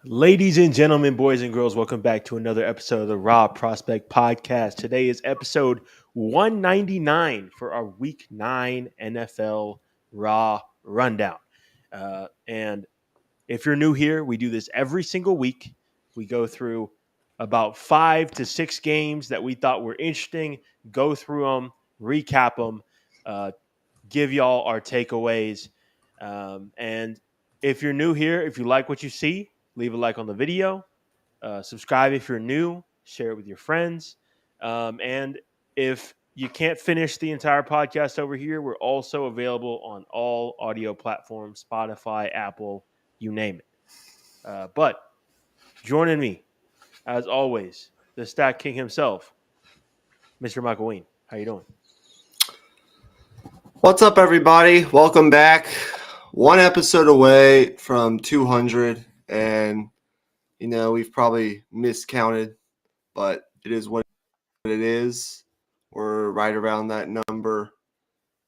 Ladies and gentlemen, boys and girls, welcome back to another episode of the Raw Prospect Podcast. Today is episode 199 for our Week 9 NFL Raw Rundown. And if you're new here, we do this every single week. We go through about 5 to 6 games that we thought were interesting, go through them, recap them, give y'all our takeaways. And if you're new here, if you like what you see, leave a like on the video. Subscribe if you're new. Share it with your friends. And if you can't finish the entire podcast over here, we're also available on all audio platforms: Spotify, Apple, you name it. But joining me, as always, the Stat King himself, Mr. Michael Wayne. How you doing? What's up, everybody? Welcome back. One episode away from 200, and we've probably miscounted, but it is what it is. We're right around that number.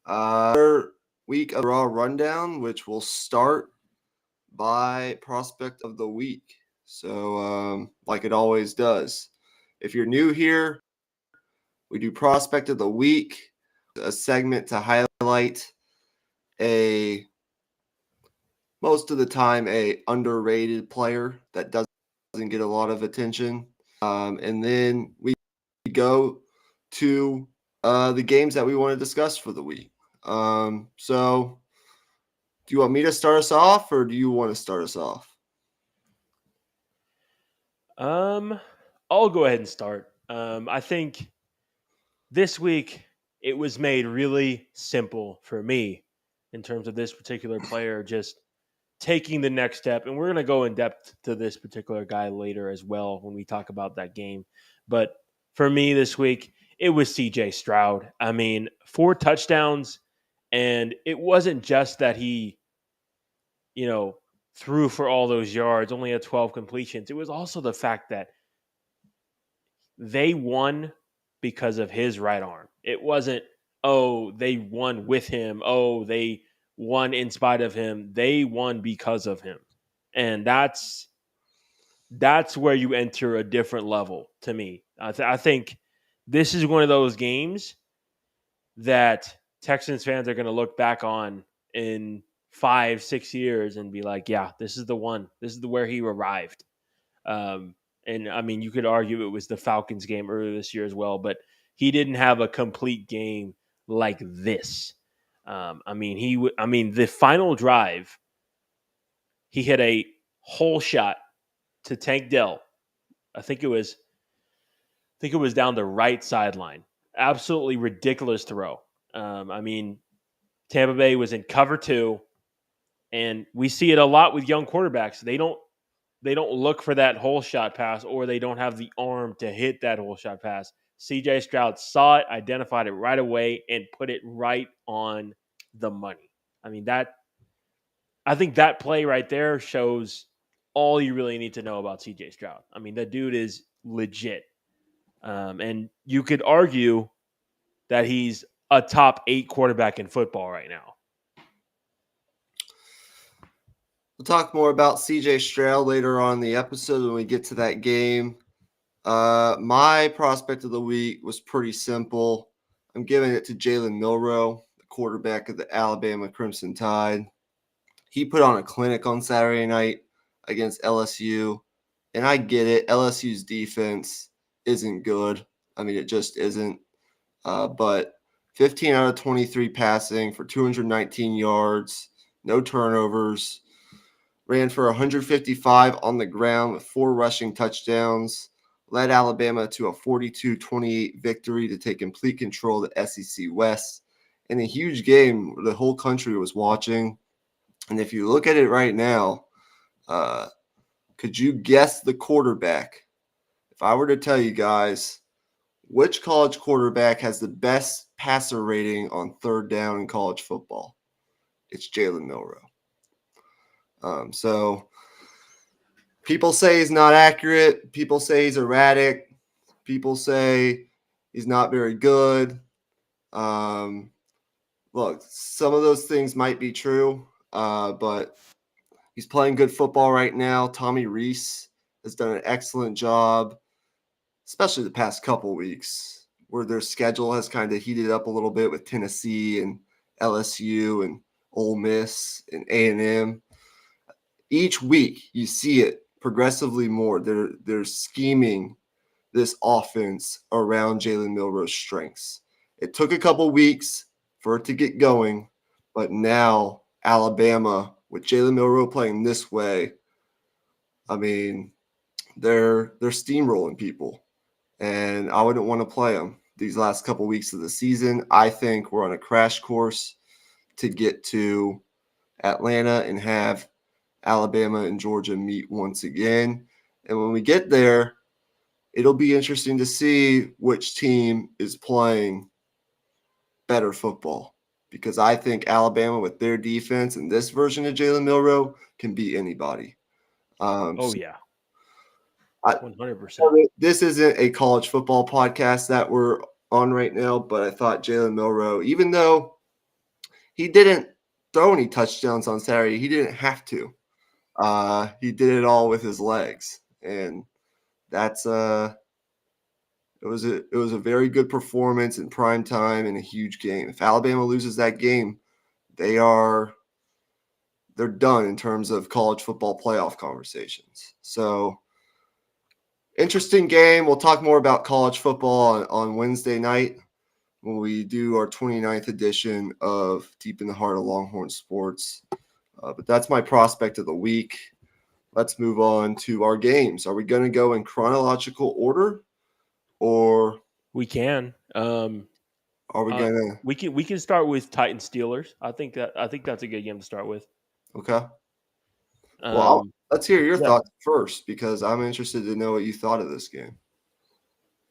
Another week of Raw Rundown, which will start by Prospect of the Week. So, like it always does. If you're new here, we do Prospect of the Week, a segment to highlight most of the time a underrated player that doesn't get a lot of attention. And then we go to the games that we want to discuss for the week. So do you want me to start us off, or do you want to start us off? I'll go ahead and start. I think this week it was made really simple for me in terms of this particular player just taking the next step. And we're going to go in depth to this particular guy later as well when we talk about that game. But for me this week, it was CJ Stroud. I mean, 4 touchdowns. And it wasn't just that he, threw for all those yards, only had 12 completions. It was also the fact that they won because of his right arm. It wasn't, oh, they won with him. Oh, they won in spite of him. They won because of him. And that's where you enter a different level to me. I think this is one of those games that Texans fans are going to look back on in 5-6 years and be like, yeah, this is the one. This is where he arrived. And I mean, you could argue it was the Falcons game earlier this year as well, but he didn't have a complete game like this. I mean, the final drive, he hit a hole shot to Tank Dell. I think it was down the right sideline. Absolutely ridiculous throw. I mean, Tampa Bay was in cover 2, and we see it a lot with young quarterbacks. They don't look for that hole shot pass, or they don't have the arm to hit that hole shot pass. CJ Stroud saw it, identified it right away, and put it right on the money. I mean, I think that play right there shows all you really need to know about CJ Stroud. I mean, the dude is legit. And you could argue that he's a top 8 quarterback in football right now. We'll talk more about CJ Stroud later on in the episode when we get to that game. My prospect of the week was pretty simple. I'm giving it to Jalen Milroe, the quarterback of the Alabama Crimson Tide. He put on a clinic on Saturday night against LSU, and I get it. LSU's defense isn't good. I mean, it just isn't. But 15 out of 23 passing for 219 yards, no turnovers, ran for 155 on the ground with 4 rushing touchdowns, led Alabama to a 42-28 victory to take complete control of the SEC West in a huge game the whole country was watching. And if you look at it right now, could you guess the quarterback? If I were to tell you guys, which college quarterback has the best passer rating on third down in college football? It's Jalen Milroe. So people say he's not accurate. People say he's erratic. People say he's not very good. Look, some of those things might be true, but He's playing good football right now. Tommy Reese has done an excellent job, especially the past couple weeks, where their schedule has kind of heated up a little bit with Tennessee and LSU and Ole Miss and A&M. Each week, you see it progressively more. They're scheming this offense around Jalen Milroe's strengths. It took a couple weeks for it to get going, but now Alabama, with Jalen Milroe playing this way, I mean, they're steamrolling people, and I wouldn't want to play them these last couple weeks of the season. I think we're on a crash course to get to Atlanta and have Alabama and Georgia meet once again. And when we get there, it'll be interesting to see which team is playing better football, because I think Alabama, with their defense and this version of Jalen Milroe, can beat anybody. Oh yeah, I, 100%. this isn't a college football podcast that we're on right now, but I thought Jalen Milroe, even though he didn't throw any touchdowns on Saturday, he didn't have to. He did it all with his legs, and that's it was a very good performance in prime time in a huge game. If Alabama loses that game, they're done in terms of college football playoff conversations. So interesting game. We'll talk more about college football on Wednesday night when we do our 29th edition of Deep in the Heart of Longhorn Sports. But that's my prospect of the week. Let's move on to our games. Are we going to go in chronological order, or We can. are we going to? We can start with Titans Steelers. I think that's a good game to start with. Okay. Well, Um, let's hear your yeah. thoughts first, because I'm interested to know what you thought of this game.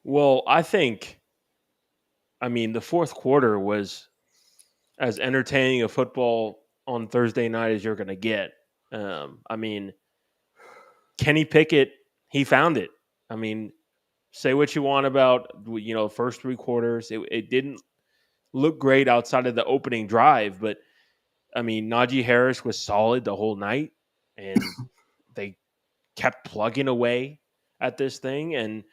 Well, I mean, the fourth quarter was as entertaining a football on Thursday night as you're going to get. I mean, Kenny Pickett, he found it. I mean, say what you want about first three quarters. It didn't look great outside of the opening drive, but I mean, Najee Harris was solid the whole night, and they kept plugging away at this thing, and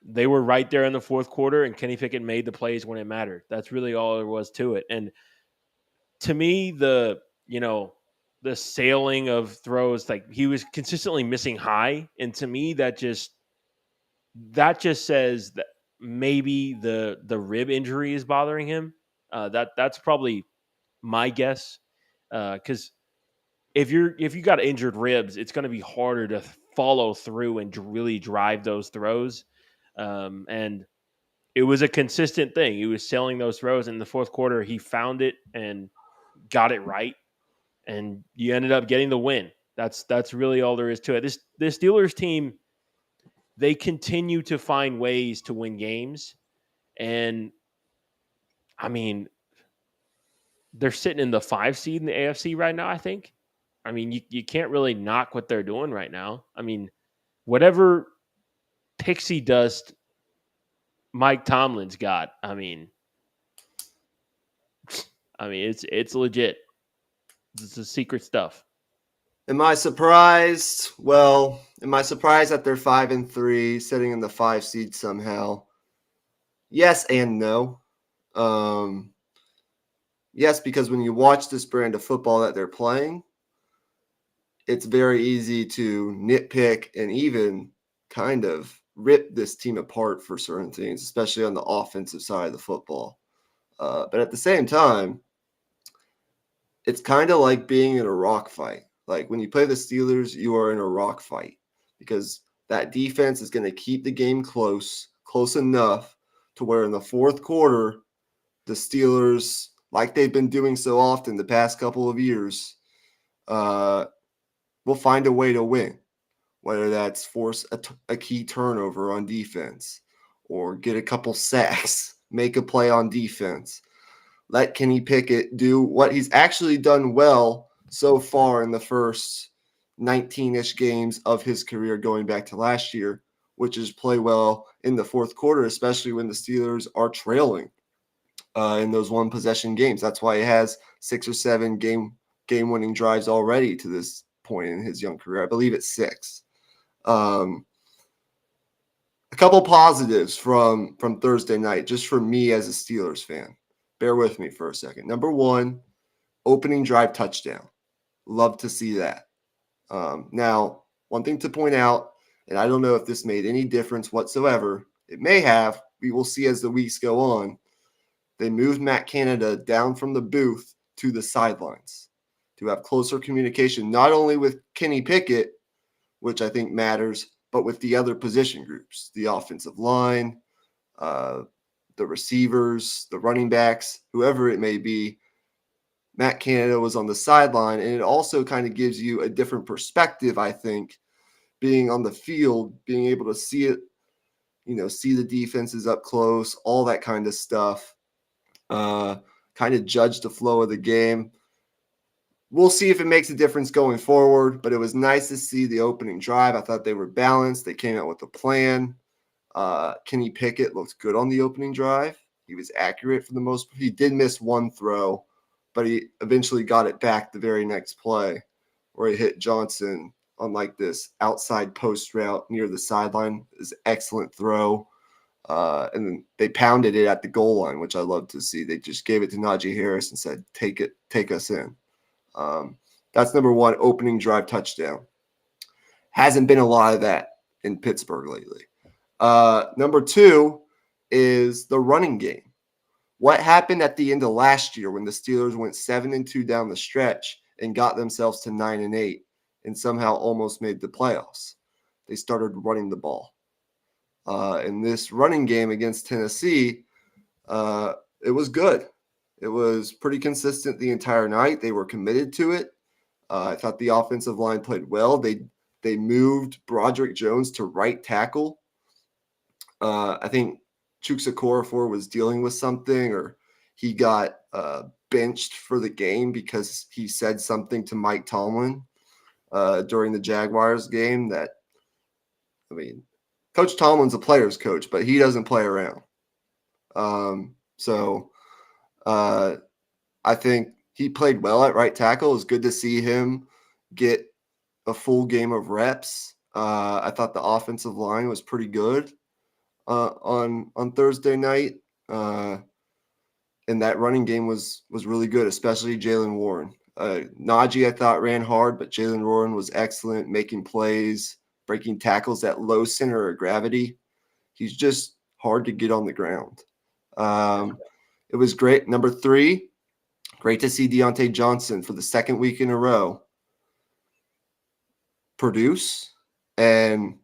they were right there in the fourth quarter, and Kenny Pickett made the plays when it mattered. That's really all there was to it. And to me, the sailing of throws, like he was consistently missing high, and to me that just says that maybe the rib injury is bothering him. That's probably my guess, because if you got injured ribs, it's going to be harder to follow through and really drive those throws. And it was a consistent thing. He was selling those throws in the fourth quarter. He found it and got it right, and you ended up getting the win. That's really all there is to it. This Steelers team, they continue to find ways to win games, and I mean, they're sitting in the 5 seed in the AFC right now, I think. I mean, you can't really knock what they're doing right now. I mean, whatever pixie dust Mike Tomlin's got, it's legit. It's the secret stuff. Am I surprised? Well, am I surprised that they're 5-3, sitting in the 5 seed somehow? Yes and no. Yes, because when you watch this brand of football that they're playing, it's very easy to nitpick and even kind of rip this team apart for certain things, especially on the offensive side of the football. But at the same time, it's kind of like being in a rock fight. Like when you play the Steelers, you are in a rock fight, because that defense is going to keep the game close enough to where in the fourth quarter, the Steelers, like they've been doing so often the past couple of years, will find a way to win, whether that's force a key turnover on defense or get a couple sacks, make a play on defense. Let Kenny Pickett do what he's actually done well so far in the first 19-ish games of his career going back to last year, which is play well in the fourth quarter, especially when the Steelers are trailing in those one-possession games. That's why he has 6 or 7 game-winning drives already to point in his young career. I believe it's 6. A couple positives from Thursday night, just for me as a Steelers fan. Bear with me for a second. Number 1, opening drive touchdown. Love to see that. Now, one thing to point out, and I don't know if this made any difference whatsoever. It may have. We will see as the weeks go on. They moved Matt Canada down from the booth to the sidelines to have closer communication, not only with Kenny Pickett, which I think matters, but with the other position groups, the offensive line, the receivers, the running backs, whoever it may be. Matt Canada was on the sideline, and it also kind of gives you a different perspective, I think, being on the field, being able to see it, see the defenses up close, all that kind of stuff, kind of judge the flow of the game. We'll see if it makes a difference going forward, but it was nice to see the opening drive. I thought they were balanced. They came out with a plan. Kenny Pickett looked good on the opening drive. He was accurate for the most part. He did miss one throw, but he eventually got it back the very next play where he hit Johnson on like this outside post route near the sideline. It was an excellent throw. And then they pounded it at the goal line, which I love to see. They just gave it to Najee Harris and said, take us in. That's number 1, opening drive touchdown. Hasn't been a lot of that in Pittsburgh lately. Number 2 is the running game. What happened at the end of last year when the Steelers went 7-2 down the stretch and got themselves to 9-8 and somehow almost made the playoffs? They started running the ball. In this running game against Tennessee, it was good. It was pretty consistent the entire night. They were committed to it. I thought the offensive line played well. They moved Broderick Jones to right tackle. I think Chuksa Okorafor was dealing with something, or he got benched for the game because he said something to Mike Tomlin during the Jaguars game that, Coach Tomlin's a player's coach, but he doesn't play around. I think he played well at right tackle. It was good to see him get a full game of reps. I thought the offensive line was pretty good on Thursday night. And that running game was really good, especially Jaylen Warren. Najee, I thought, ran hard, but Jaylen Warren was excellent, making plays, breaking tackles at low center of gravity. He's just hard to get on the ground. It was great. Number 3, great to see Deontay Johnson for the second week in a row produce and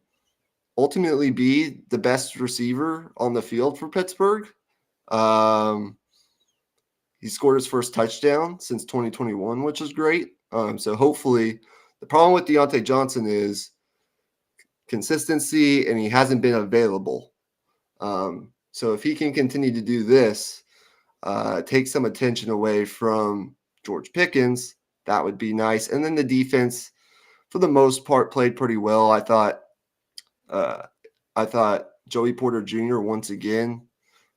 ultimately be the best receiver on the field for Pittsburgh. He scored his first touchdown since 2021, which is great. So hopefully, the problem with Deontay Johnson is consistency, and he hasn't been available. So if he can continue to do this, take some attention away from George Pickens, that would be nice. And then the defense, for the most part, played pretty well. I thought Joey Porter Jr. once again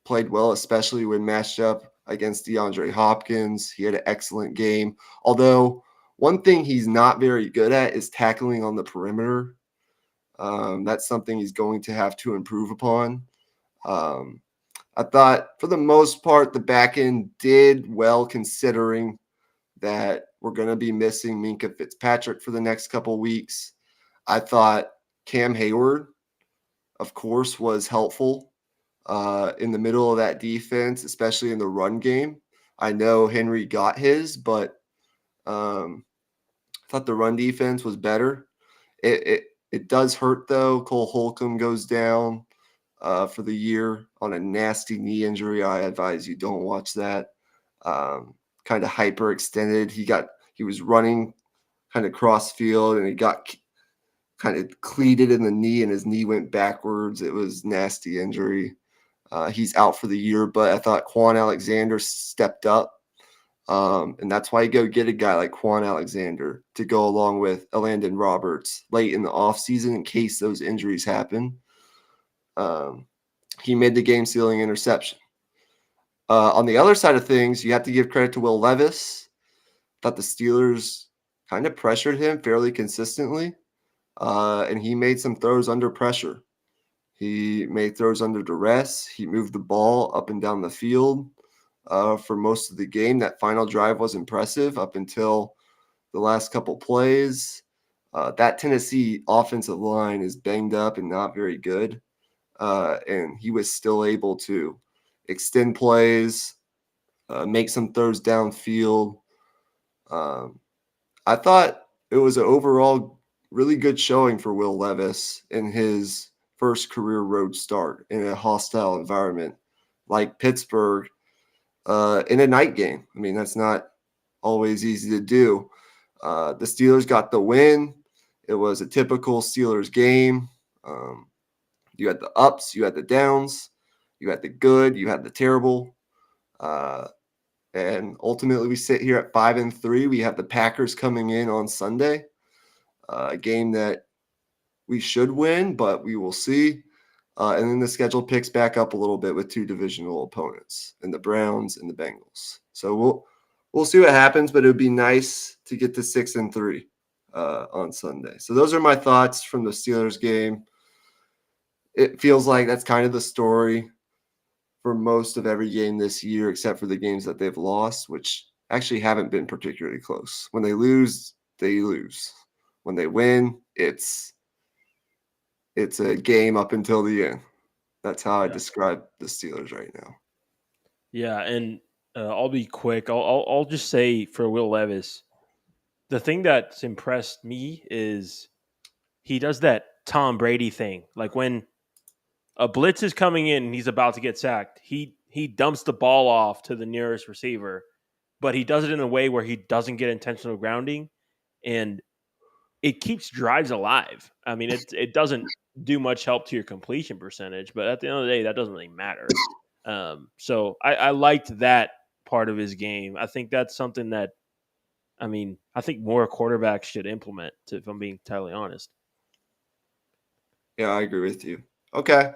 played well, especially when matched up against DeAndre Hopkins. He had an excellent game. Although one thing he's not very good at is tackling on the perimeter. That's something he's going to have to improve upon. I thought for the most part, the back end did well considering that we're going to be missing Minkah Fitzpatrick for the next couple weeks. I thought Cam Hayward, of course, was helpful in the middle of that defense, especially in the run game. I know Henry got his, but I thought the run defense was better. It does hurt, though. Cole Holcomb goes down for the year on a nasty knee injury. I advise you don't watch that. Kind of hyperextended. He was running kind of cross field, and he got kind of cleated in the knee, and his knee went backwards. It was nasty injury. He's out for the year, but I thought Quan Alexander stepped up. And that's why you go get a guy like Quan Alexander to go along with Elandon Roberts late in the offseason in case those injuries happen. He made the game-sealing interception. On the other side of things, you have to give credit to Will Levis. Thought the Steelers kind of pressured him fairly consistently, and he made some throws under pressure. He made throws under duress. He moved the ball up and down the field for most of the game. That final drive was impressive up until the last couple plays. That Tennessee offensive line is banged up and not very good. And he was still able to extend plays, make some throws downfield. Um, I thought it was an overall really good showing for Will Levis in his first career road start in a hostile environment like Pittsburgh in a night game. I mean, that's not always easy to do. The Steelers got the win. It was a typical Steelers game. You had the ups, you had the downs, you had the good, you had the terrible. Uh, and ultimately, we sit here at 5-3. We have the Packers coming in on Sunday, a game that we should win, but we will see. And then the schedule picks back up a little bit with two divisional opponents, and the Browns and the Bengals. So we'll see what happens, but it would be nice to get to 6-3 on Sunday. So those are my thoughts from the Steelers game. It feels like that's kind of the story for most of every game this year, except for the games that they've lost, which actually haven't been particularly close. When they lose, they lose. When they win, it's a game up until the end. That's how I Yeah. describe the Steelers right now. Yeah, and I'll be quick. I'll just say for Will Levis, the thing that's impressed me is he does that Tom Brady thing. Like when a blitz is coming in and he's about to get sacked, he dumps the ball off to the nearest receiver, but he does it in a way where he doesn't get intentional grounding, and it keeps drives alive. I mean, it doesn't do much help to your completion percentage, but at the end of the day, that doesn't really matter. So I liked that part of his game. I think that's something that I think more quarterbacks should implement. If I'm being entirely honest. Yeah, I agree with you. Okay.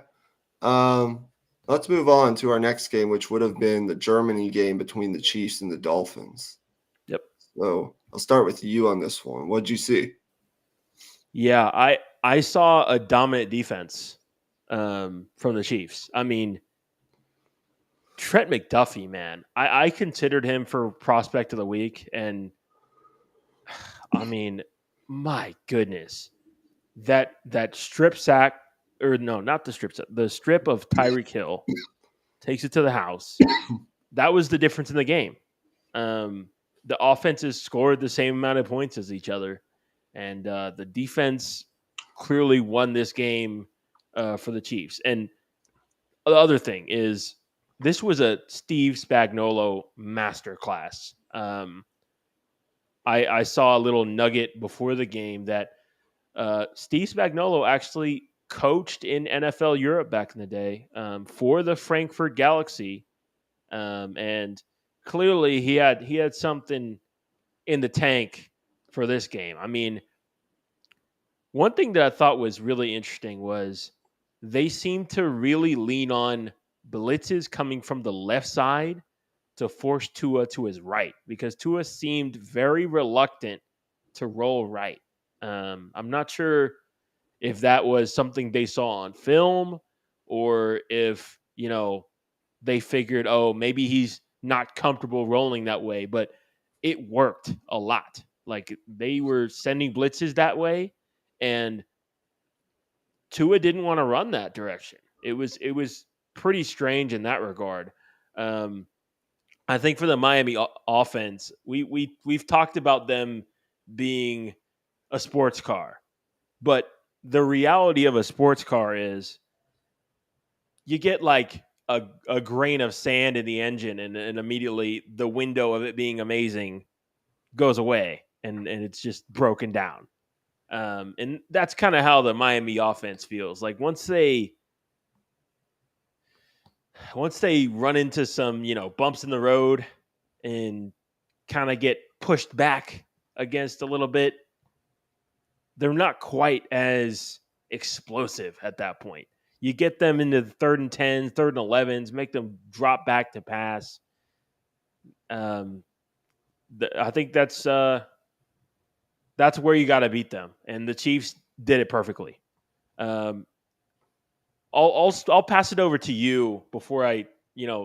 Um, let's move on to our next game, which would have been the Germany game between the Chiefs and the Dolphins. Yep. So I'll start with you on this one. What'd you see? Yeah, I saw a dominant defense from the Chiefs. I mean, Trent McDuffie, man, I considered him for prospect of the week, and I mean, my goodness, that strip sack, or no, not the strip sack, the strip of Tyreek Hill takes it to the house. That was the difference in the game. The offenses scored the same amount of points as each other, and the defense clearly won this game for the Chiefs. And the other thing is, this was a Steve Spagnuolo masterclass. I saw a little nugget before the game that Steve Spagnuolo actually coached in NFL Europe back in the day for the Frankfurt Galaxy, and clearly he had something in the tank for this game. I mean, one thing that I thought was really interesting was they seemed to really lean on blitzes coming from the left side to force Tua to his right because Tua seemed very reluctant to roll right. I'm not sure if that was something they saw on film or if, they figured, oh, maybe he's not comfortable rolling that way, but it worked a lot. Like they were sending blitzes that way, and Tua didn't want to run that direction. It was pretty strange in that regard. Um, I think for the Miami offense, we've talked about them being a sports car, but the reality of a sports car is you get like a grain of sand in the engine, and immediately the window of it being amazing goes away, and it's just broken down. And that's kind of how the Miami offense feels. Like once they run into some bumps in the road and kind of get pushed back against a little bit, they're not quite as explosive at that point. You get them into the 3rd and 10s, 3rd and 11s, make them drop back to pass. I think that's that's where you got to beat them, and the Chiefs did it perfectly. Um, I'll pass it over to you before I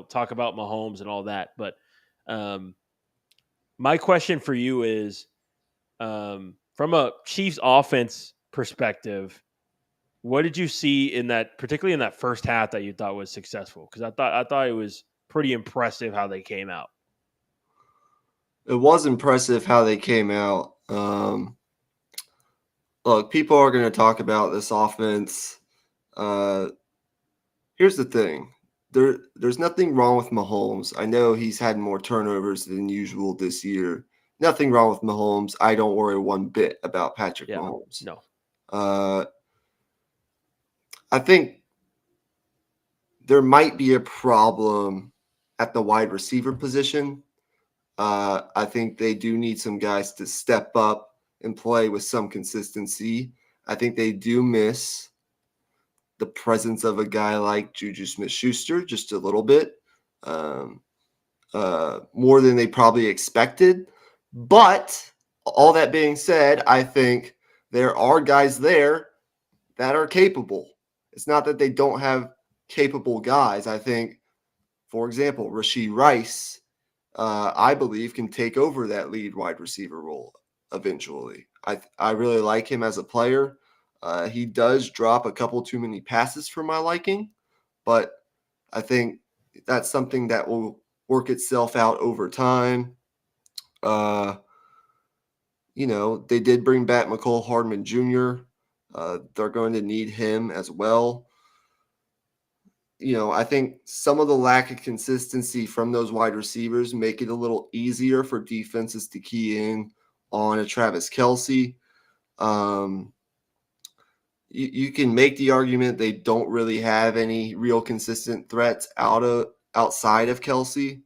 talk about Mahomes and all that. But um, my question for you is, from a Chiefs offense perspective, what did you see in that, particularly in that first half, that you thought was successful? Because I thought it was pretty impressive how they came out. It was impressive how they came out. Look, people are going to talk about this offense. Uh, Here's the thing. There's nothing wrong with Mahomes. I know he's had more turnovers than usual this year. Nothing wrong with Mahomes. I don't worry one bit about Patrick Yeah, Mahomes. no, Uh, I think there might be a problem at the wide receiver position. I think they do need some guys to step up and play with some consistency. I think they do miss the presence of a guy like Juju Smith-Schuster just a little bit, um, more than they probably expected. But all that being said, I think there are guys there that are capable. It's not that they don't have capable guys. I think, for example, Rashee Rice, I believe, can take over that lead wide receiver role eventually. I really like him as a player. He does drop a couple too many passes for my liking, but I think that's something that will work itself out over time. Uh, they did bring back McCole Hardman Jr. They're going to need him as well. I think some of the lack of consistency from those wide receivers make it a little easier for defenses to key in on a Travis Kelce. Um, you can make the argument they don't really have any real consistent threats outside of Kelce.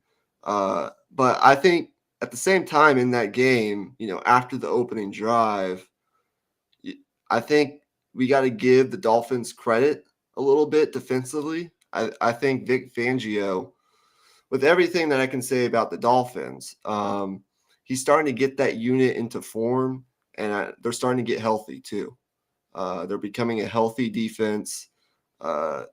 But I think at the same time in that game, after the opening drive, I think we got to give the Dolphins credit a little bit defensively. I think Vic Fangio, with everything that I can say about the Dolphins, he's starting to get that unit into form, and they're starting to get healthy too. They're becoming a healthy defense. Uh,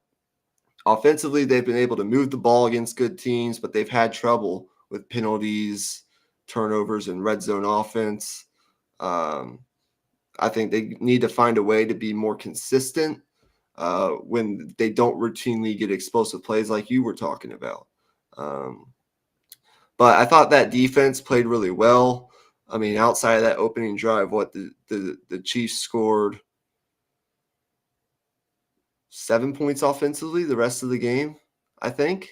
Offensively, they've been able to move the ball against good teams, but they've had trouble with penalties, turnovers, and red zone offense. Um, I think they need to find a way to be more consistent when they don't routinely get explosive plays like you were talking about. Um, but I thought that defense played really well. I mean, outside of that opening drive, the Chiefs scored 7 points offensively the rest of the game, I think.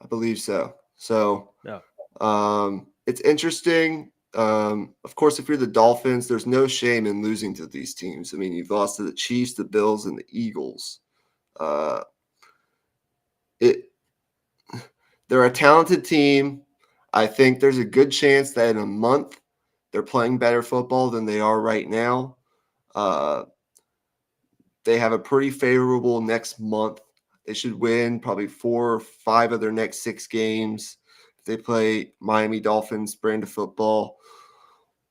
I believe so. So no, it's interesting. Of course, if you're the Dolphins, there's no shame in losing to these teams. I mean, you've lost to the Chiefs, the Bills, and the Eagles. Uh, it They're a talented team. I think there's a good chance that in a month they're playing better football than they are right now. Uh, they have a pretty favorable next month. They should win probably 4 or 5 of their next 6 games. If they play Miami Dolphins brand of football.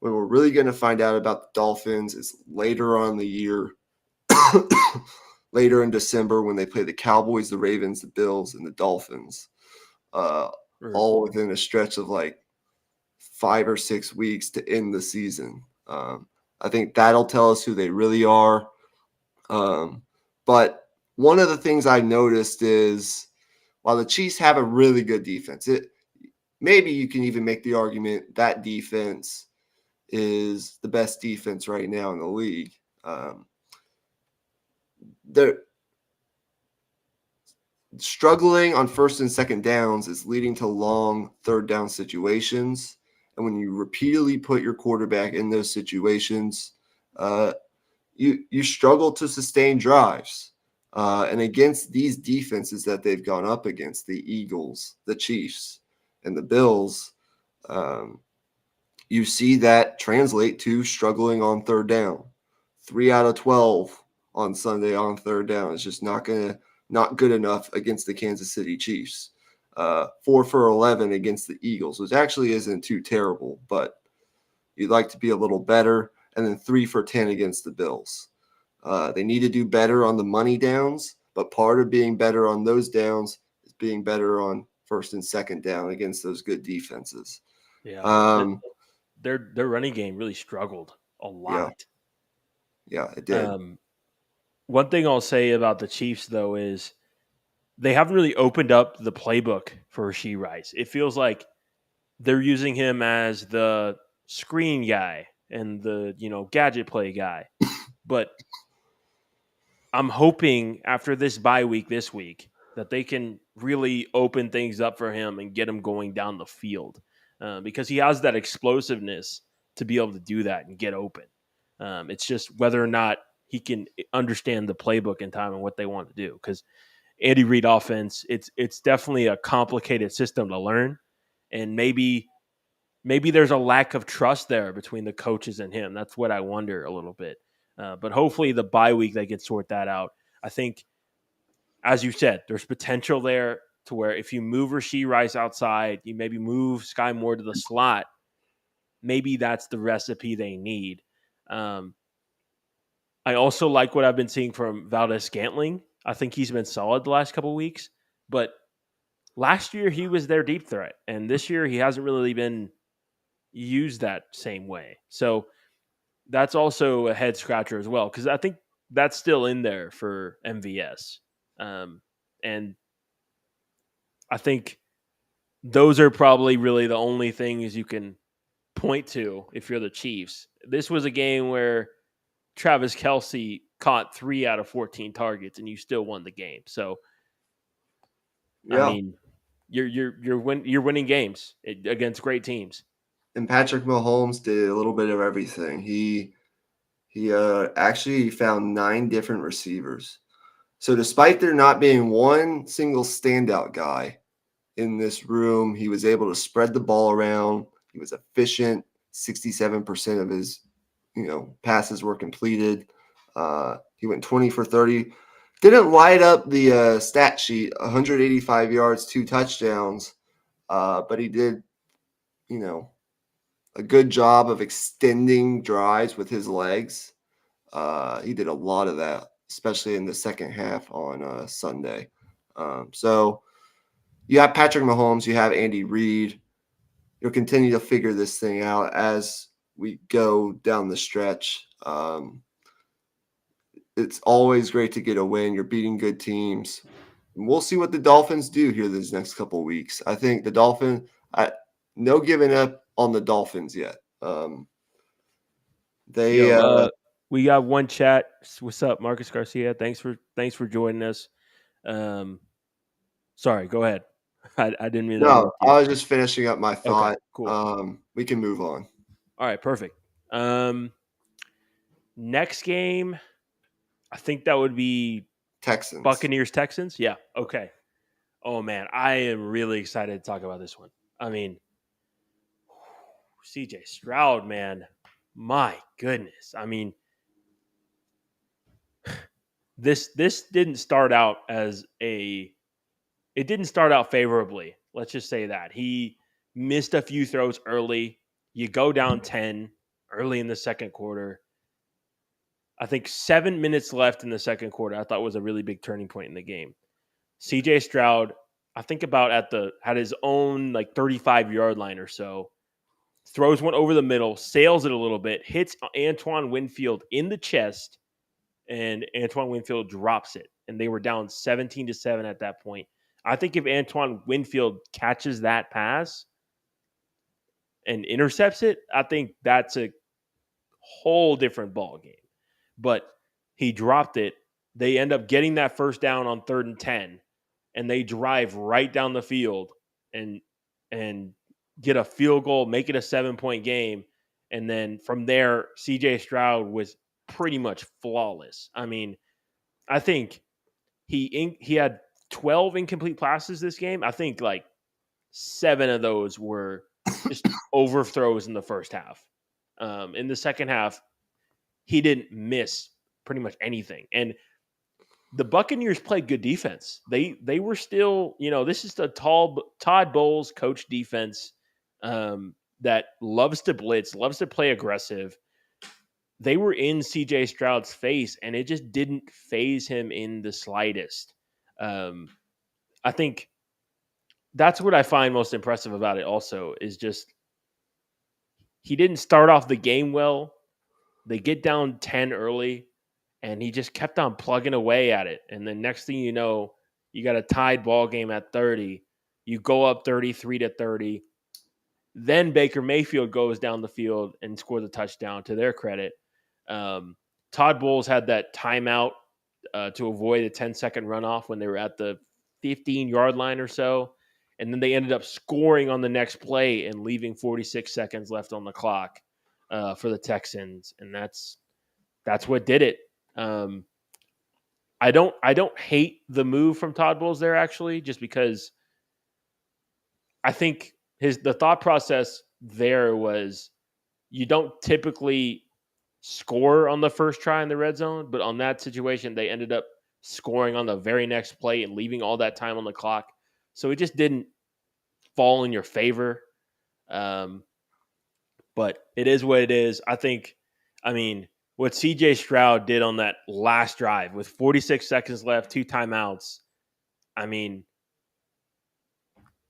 When we're really going to find out about the Dolphins is later on in the year, later in December when they play the Cowboys, the Ravens, the Bills, and the Dolphins, uh, all within a stretch of like 5 or 6 weeks to end the season. I think that'll tell us who they really are. But one of the things I noticed is while the Chiefs have a really good defense, maybe you can even make the argument that defense is the best defense right now in the league. They're struggling on first and second downs is leading to long third down situations. And when you repeatedly put your quarterback in those situations, you struggle to sustain drives. And against these defenses that they've gone up against, the Eagles, the Chiefs, and the Bills, you see that translate to struggling on third down. 3 out of 12 on Sunday on third down is just not good enough against the Kansas City Chiefs. 4 for 11 against the Eagles, which actually isn't too terrible, but You'd like to be a little better, and then 3 for 10 against the Bills. They need to do better on the money downs, but part of being better on those downs is being better on first and second down against those good defenses. Yeah. Um, Their running game really struggled a yeah, lot. yeah, it did. Um, One thing I'll say about the Chiefs though is they haven't really opened up the playbook for Rashee Rice. It feels like they're using him as the screen guy and the gadget play guy. But I'm hoping after this bye week this week that they can really open things up for him and get him going down the field because he has that explosiveness to be able to do that and get open. It's just whether or not he can understand the playbook in time and what they want to do. Because Andy Reid offense, it's definitely a complicated system to learn, and maybe there's a lack of trust there between the coaches and him. That's what I wonder a little bit. But hopefully the bye week they can sort that out. I think, as you said, there's potential there to where if you move Rashee Rice outside, you maybe move Sky Moore to the slot. Maybe that's the recipe they need. Um, I also like what I've been seeing from Valdez Scantling. I think he's been solid the last couple of weeks, but last year he was their deep threat, and this year he hasn't really been used that same way. So that's also a head scratcher as well because I think that's still in there for MVS, and I think those are probably really the only things you can point to if you're the Chiefs. This was a game where Travis Kelsey caught 3 out of 14 targets, and you still won the game. So I Yeah. mean, you're winning games against great teams. And Patrick Mahomes did a little bit of everything. He actually found 9 different receivers. So despite there not being one single standout guy in this room, he was able to spread the ball around. He was efficient. 67% of his passes were completed. He went 20 for 30. Didn't light up the stat sheet, 185 yards, 2 touchdowns, but he did, you know, a good job of extending drives with his legs. He did a lot of that, especially in the second half on Sunday. So you have Patrick Mahomes, you have Andy Reid. You'll continue to figure this thing out as we go down the stretch. It's always great to get a win. You're beating good teams. We'll see what the Dolphins do here this next couple of weeks. I think the no giving up on the Dolphins yet. They Yo, we got one chat. What's up, Marcus Garcia? Thanks for joining us. Um, Sorry, go ahead. I didn't mean to No, interrupt you. I was just finishing up my Okay, thought. cool. We can move on. All right, perfect. Next game, I think that would be Texans. Buccaneers Texans. Yeah. Okay. Oh man, I am really excited to talk about this one. I mean, CJ Stroud, man, my goodness. I mean, this didn't start out as a it didn't start out favorably. Let's just say that. He missed a few throws early. You go down 10 early in the second quarter. I think 7 minutes left in the second quarter. I thought was a really big turning point in the game. CJ Stroud, I think about at his own like 35-yard line or so, throws one over the middle, sails it a little bit, hits Antoine Winfield in the chest, and Antoine Winfield drops it. And they were down 17-7 at that point. I think if Antoine Winfield catches that pass and intercepts it, I think that's a whole different ball game. But he dropped it. They end up getting that first down on 3rd and 10, and they drive right down the field and get a field goal, make it a 7-point game. And then from there, CJ Stroud was pretty much flawless. I mean, I think he had 12 incomplete passes this game. I think like 7 of those were just overthrows in the first half. In the second half, he didn't miss pretty much anything. And the Buccaneers played good defense. They were still, this is the Todd Bowles coach defense. that loves to blitz, loves to play aggressive. They were in CJ Stroud's face, and it just didn't phase him in the slightest. Um, I think that's what I find most impressive about it. Also, is just he didn't start off the game well. They get down 10 early, and he just kept on plugging away at it. And then next thing you know, you got a tied ball game at 30. You go up 33-30. Then Baker Mayfield goes down the field and scores a touchdown, to their credit. Um, Todd Bowles had that timeout to avoid a 10-second runoff when they were at the 15-yard line or so. And then they ended up scoring on the next play and leaving 46 seconds left on the clock for the Texans. And that's what did it. I don't hate the move from Todd Bowles there, actually, just because I think the thought process there was you don't typically score on the first try in the red zone, but on that situation, they ended up scoring on the very next play and leaving all that time on the clock. So it just didn't fall in your favor. Um, but it is what it is. I mean, what CJ Stroud did on that last drive with 46 seconds left, 2 timeouts. I mean,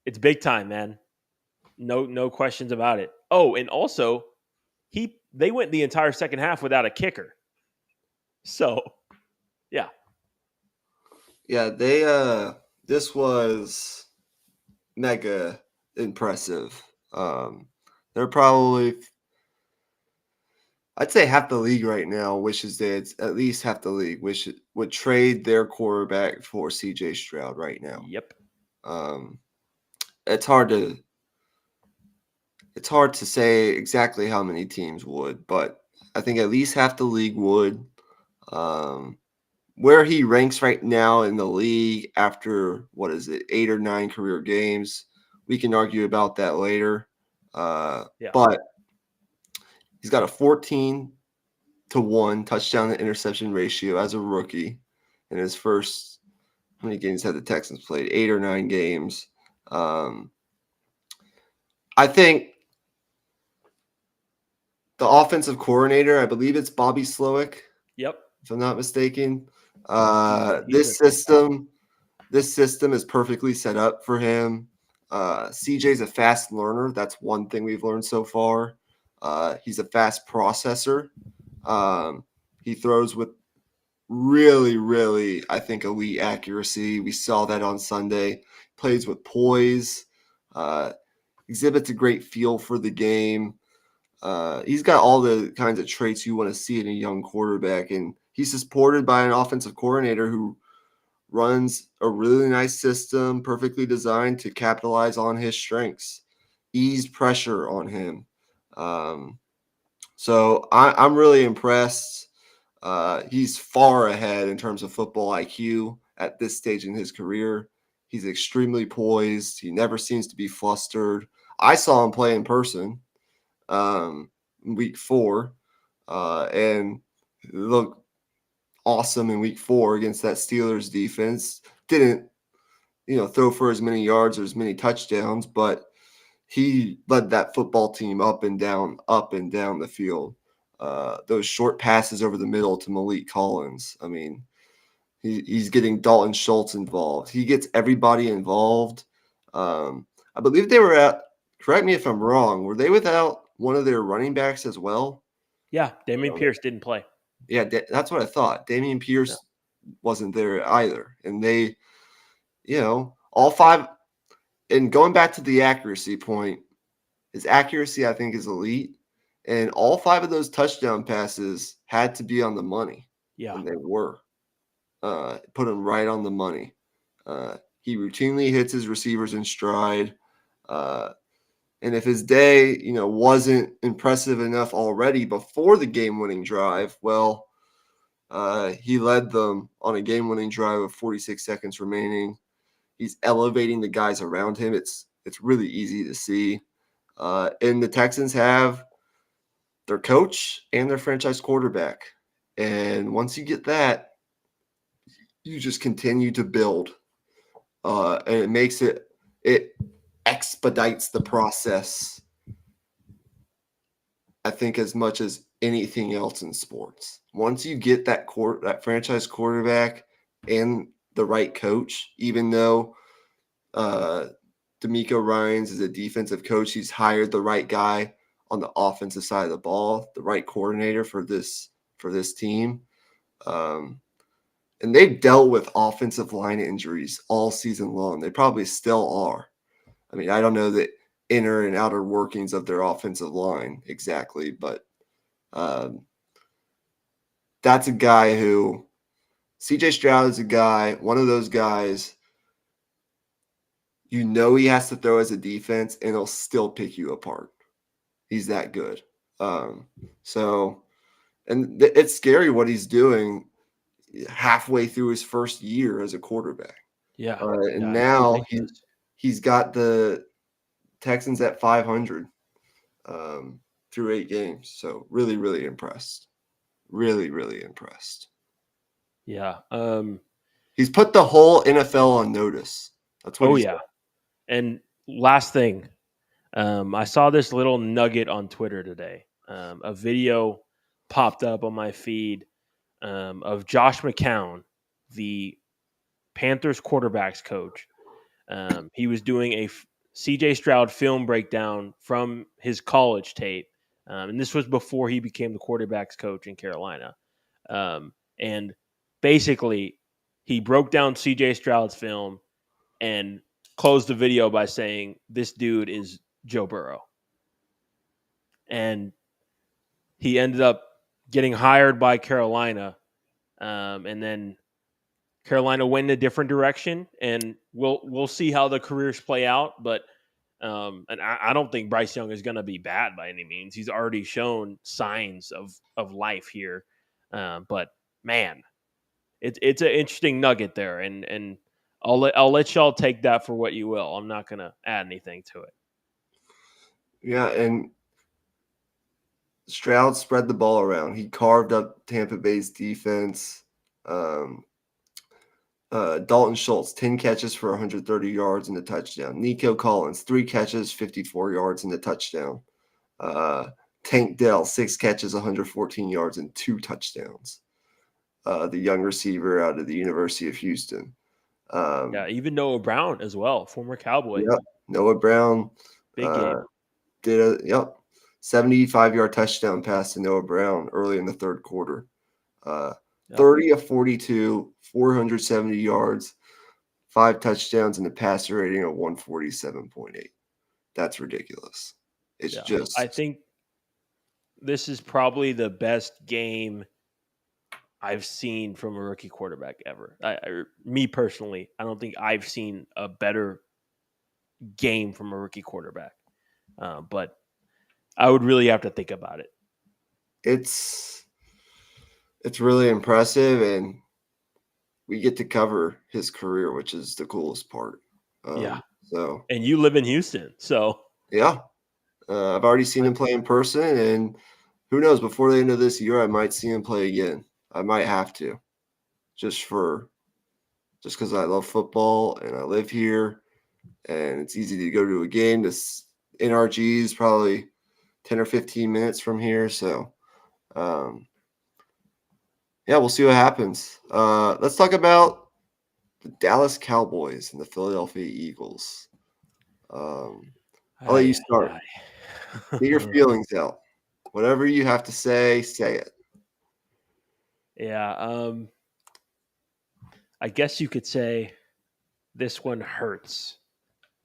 it's big time, man. No questions about it. Oh, and also, they went the entire second half without a kicker. So, yeah. Yeah, this was mega impressive. They're probably, I'd say, half the league right now wishes that at least half the league would trade their quarterback for CJ Stroud right now. Yep. Um, it's hard to say exactly how many teams would, but I think at least half the league would. Where he ranks right now in the league after, 8 or 9 career games, we can argue about that later. Yeah. But he's got a 14-1 touchdown to interception ratio as a rookie in his first, how many games had the Texans played? 8 or 9 games. I think the offensive coordinator, I believe it's Bobby Slowick, Yep. if I'm not mistaken. He's fantastic. This system is perfectly set up for him. CJ's a fast learner. That's one thing we've learned so far. He's a fast processor. He throws with really, really, I think, elite accuracy. We saw that on Sunday. Plays with poise. Exhibits a great feel for the game. He's got all the kinds of traits you want to see in a young quarterback, and he's supported by an offensive coordinator who runs a really nice system, perfectly designed to capitalize on his strengths, ease pressure on him. So I'm really impressed. He's far ahead in terms of football IQ at this stage in his career. He's extremely poised. He never seems to be flustered. I saw him play in person week 4, and look awesome in week 4 against that Steelers defense. Didn't, throw for as many yards or as many touchdowns, but he led that football team up and down the field. Those short passes over the middle to Malik Collins. I mean, he's getting Dalton Schultz involved. He gets everybody involved. I believe they were correct me if I'm wrong, were they without one of their running backs as well? Yeah, Dameon Pierce didn't play. Yeah, that's what I thought. Dameon Pierce wasn't there either. And they, all 5 – and going back to the accuracy point, his accuracy, I think, is elite. And all 5 of those touchdown passes had to be on the money. Yeah. And they were. Put him right on the money. He routinely hits his receivers in stride. And if his day, wasn't impressive enough already before the game-winning drive, well, he led them on a game-winning drive with 46 seconds remaining. He's elevating the guys around him. It's really easy to see. And the Texans have their coach and their franchise quarterback. And once you get that, you just continue to build. And it expedites the process I think, as much as anything else in sports. Once you get that franchise quarterback and the right coach, even though D'Amico Ryans is a defensive coach, he's hired the right guy on the offensive side of the ball, the right coordinator for this team. And they've dealt with offensive line injuries all season long. They probably still are. I mean, I don't know the inner and outer workings of their offensive line exactly, but that's a guy who CJ Stroud is one of those guys, he has to throw as a defense and he'll still pick you apart. He's that good. It's scary what he's doing halfway through his first year as a quarterback. Yeah. And It's now ridiculous. he's got the Texans at 500 through 8 games. So really, really impressed. Really, really impressed. Yeah. He's put the whole NFL on notice. That's what Oh, he's yeah. And last thing, I saw this little nugget on Twitter today. A video popped up on my feed of Josh McCown, the Panthers quarterbacks coach. He was doing a CJ Stroud film breakdown from his college tape. And this was before he became the quarterbacks coach in Carolina. And basically, he broke down CJ Stroud's film and closed the video by saying, "This dude is Joe Burrow." And he ended up getting hired by Carolina. And then Carolina went in a different direction, and we'll see how the careers play out. But and I don't think Bryce Young is going to be bad by any means. He's already shown signs of life here. But man, it's an interesting nugget there, and I'll let y'all take that for what you will. I'm not going to add anything to it. Yeah, and Stroud spread the ball around. He carved up Tampa Bay's defense. Dalton Schultz, 10 catches for 130 yards and a touchdown. Nico Collins, 3 catches, 54 yards and a touchdown. Tank Dell, 6 catches, 114 yards and 2 touchdowns. The young receiver out of the University of Houston. Yeah, even Noah Brown as well, former Cowboy. Yep, Noah Brown Big game. did a 75-yard touchdown pass to Noah Brown early in the third quarter. 30 of 42, 470 yards, 5 touchdowns, and a passer rating of 147.8. That's ridiculous. It's just. I think this is probably the best game I've seen from a rookie quarterback ever. Me personally, I don't think I've seen a better game from a rookie quarterback. But I would really have to think about it. It's really impressive, and we get to cover his career, which is the coolest part. So, and you live in Houston, so yeah, I've already seen him play in person, and who knows? Before the end of this year, I might see him play again. I might have to, just because I love football and I live here, and it's easy to go to a game. This NRG is probably 10 or 15 minutes from here, so yeah, we'll see what happens. Let's talk about the Dallas Cowboys and the Philadelphia Eagles. I'll let you start. Get your feelings out. Whatever you have to say it. Yeah, I guess you could say this one hurts,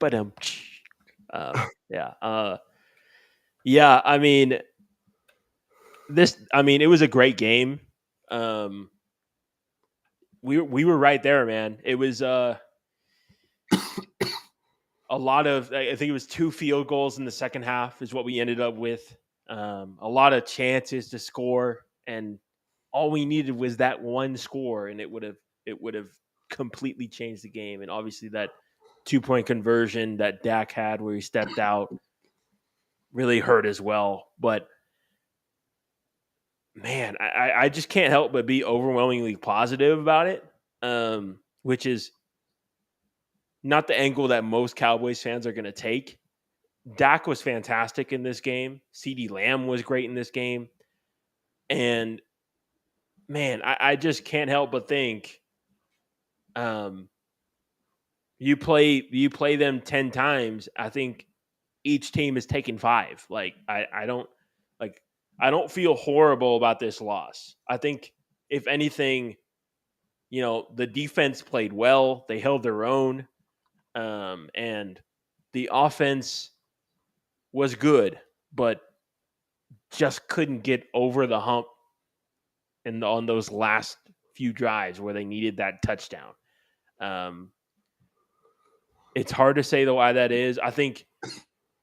but yeah. I mean, it was a great game. We were right there, man. It was a lot of, I think it was 2 field goals in the second half is what we ended up with. A lot of chances to score, and all we needed was that one score, and it would have completely changed the game. And obviously that 2-point conversion that Dak had where he stepped out really hurt as well. But man, I just can't help but be overwhelmingly positive about it, which is not the angle that most Cowboys fans are going to take. Dak was fantastic in this game. CeeDee Lamb was great in this game. And man, I just can't help but think um, you play them 10 times. I think each team is taking 5. Like like I don't feel horrible about this loss. I think if anything, the defense played well. They held their own. And the offense was good, but just couldn't get over the hump on those last few drives where they needed that touchdown. Um, it's hard to say though why that is. I think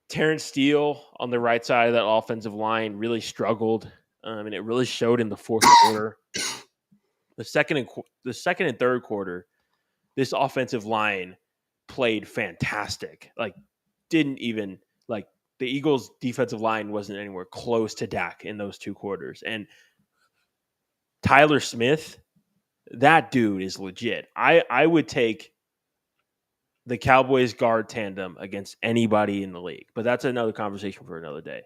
Terrence Steele on the right side of that offensive line really struggled, and it really showed in the fourth quarter. The second and third quarter, this offensive line played fantastic. Like, didn't even like the Eagles' defensive line wasn't anywhere close to Dak in those 2 quarters. And Tyler Smith, that dude is legit. I would take the Cowboys guard tandem against anybody in the league, but that's another conversation for another day.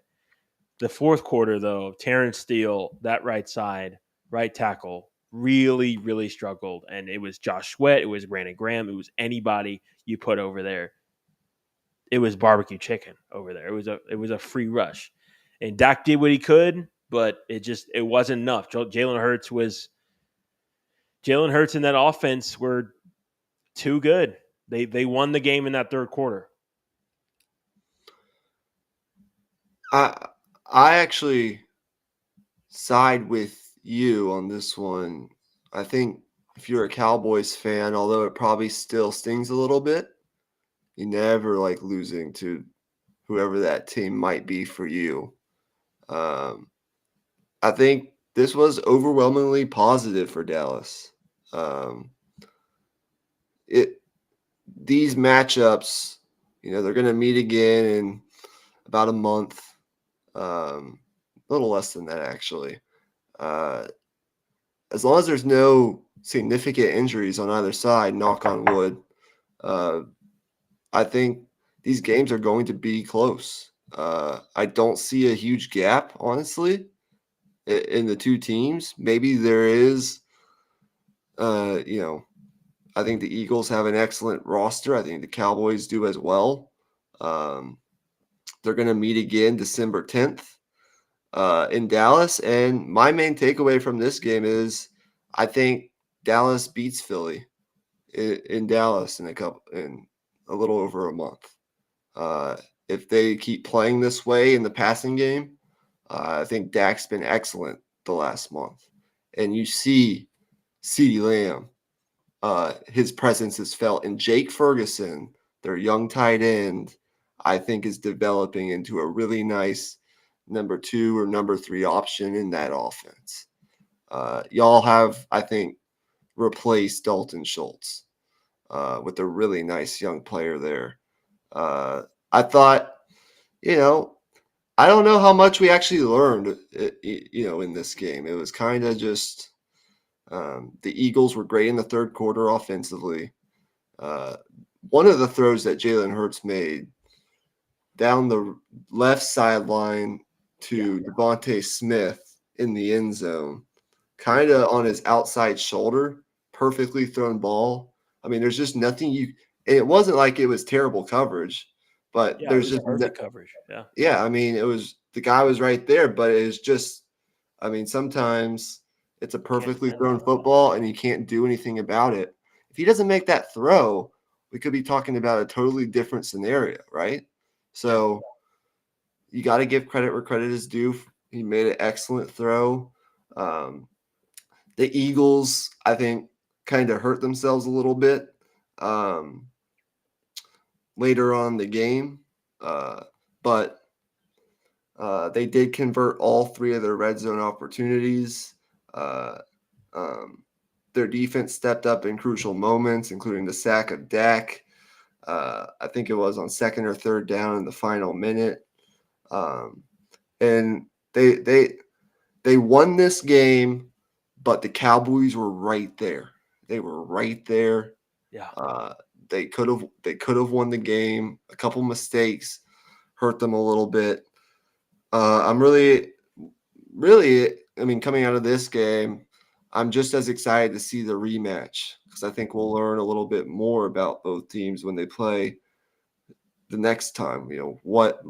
The fourth quarter, though, Terrence Steele, that right side, right tackle, really, really struggled. And it was Josh Sweat, it was Brandon Graham, it was anybody you put over there. It was barbecue chicken over there. It was a free rush. And Dak did what he could, but it wasn't enough. Jalen Hurts in that offense were too good. They won the game in that third quarter. I actually side with you on this one. I think if you're a Cowboys fan, although it probably still stings a little bit, you never like losing to whoever that team might be for you. Um, I think this was overwhelmingly positive for Dallas. Um, it these matchups, they're going to meet again in about a month, a little less than that actually. Uh, as long as there's no significant injuries on either side, knock on wood, uh, I think these games are going to be close. I don't see a huge gap, honestly, in the two teams. Maybe there is, I think the Eagles have an excellent roster. I think the Cowboys do as well. Um, they're going to meet again December 10th in Dallas. And my main takeaway from this game is I think Dallas beats Philly in Dallas in a little over a month. Uh, if they keep playing this way in the passing game, I think Dak's been excellent the last month. And you see CeeDee Lamb, his presence is felt. And Jake Ferguson, their young tight end, I think is developing into a really nice number 2 or number 3 option in that offense. Y'all have, I think, replaced Dalton Schultz with a really nice young player there. I thought, I don't know how much we actually learned, in this game. It was kind of just the Eagles were great in the third quarter offensively. One of the throws that Jalen Hurts made down the left sideline to Devontae Smith in the end zone, kind of on his outside shoulder, perfectly thrown ball. I mean, there's just nothing and it wasn't like it was terrible coverage, but Yeah, it there's was just perfect coverage. Yeah. yeah, I mean, the guy was right there, but it's just, I mean, sometimes it's a Can't perfectly depend on thrown it. football and you can't do anything about it. If he doesn't make that throw, we could be talking about a totally different scenario, right? Yeah. So you got to give credit where credit is due. He made an excellent throw. Um, the Eagles, I think, kind of hurt themselves a little bit um, later on in the game, but they did convert all 3 of their red zone opportunities. Uh, um, their defense stepped up in crucial moments, including the sack of Dak. I think it was on second or third down in the final minute. And they won this game, but the Cowboys were right there. They were right there. Yeah. They could have won the game. A couple mistakes hurt them a little bit. I'm really, coming out of this game, I'm just as excited to see the rematch because I think we'll learn a little bit more about both teams when they play the next time. What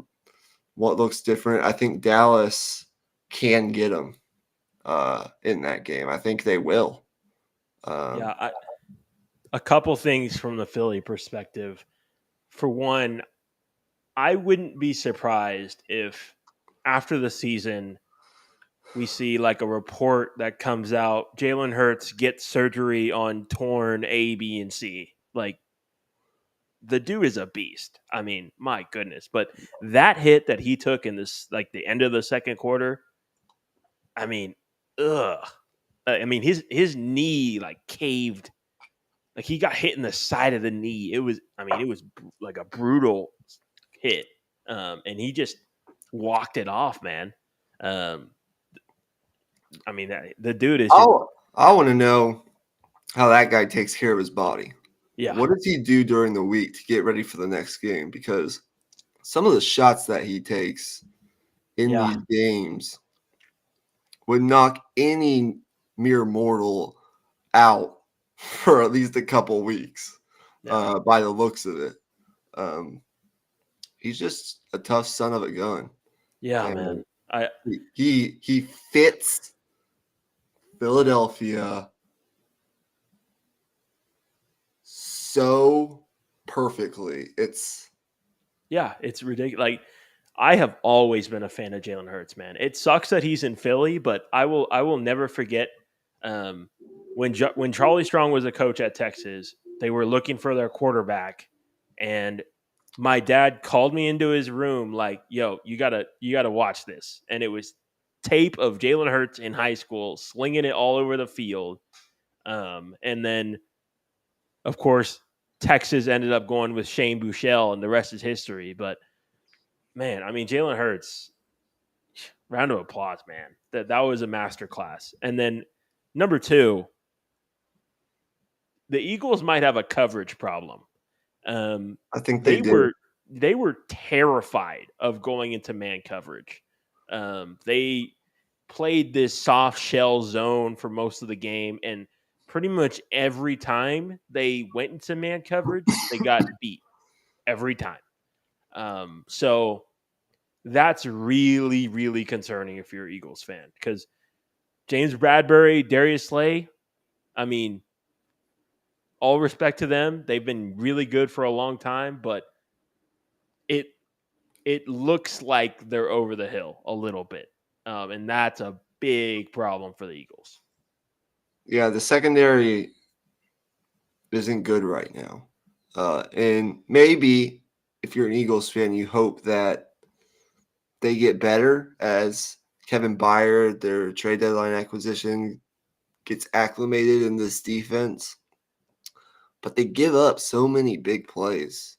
looks different. I think Dallas can get them in that game. I think they will. Yeah, a couple things from the Philly perspective. For one, I wouldn't be surprised if after the season we see like a report that comes out Jalen Hurts gets surgery on torn A, B, and C. Like the dude is a beast. I mean, my goodness. But that hit that he took in this like the end of the second quarter, I mean, ugh. I mean, his knee like caved. Like he got hit in the side of the knee. It was like a brutal hit. And he just walked it off, man. Um, I mean, the dude is just I want to know how that guy takes care of his body. yeah, What does he do during the week to get ready for the next game? Because some of the shots that he takes in yeah, these games would knock any mere mortal out for at least a couple weeks yeah, by the looks of it. Um, he's just a tough son of a gun. yeah, man. And he fits Philadelphia so perfectly. It's It's ridiculous. Like I have always been a fan of Jalen Hurts, man. It sucks that he's in Philly, but I will never forget um, when Charlie Strong was a coach at Texas. They were looking for their quarterback, and my dad called me into his room like, "Yo, you gotta watch this," and it was tape of Jalen Hurts in high school slinging it all over the field, and then of course Texas ended up going with Shane Buechele, and the rest is history. But man, I mean, Jalen Hurts, round of applause, man. That was a masterclass. And then number two, the Eagles might have a coverage problem. I think they They do. were terrified of going into man coverage. They played this soft shell zone for most of the game, and pretty much every time they went into man coverage, they got beat every time. So that's really, really concerning if you're an Eagles fan because James Bradbury, Darius Slay, I mean, all respect to them. They've been really good for a long time, but it it looks like they're over the hill a little bit. And that's a big problem for the Eagles. Yeah, the secondary isn't good right now. And maybe if you're an Eagles fan, you hope that they get better as Kevin Byard, their trade deadline acquisition, gets acclimated in this defense. But they give up so many big plays,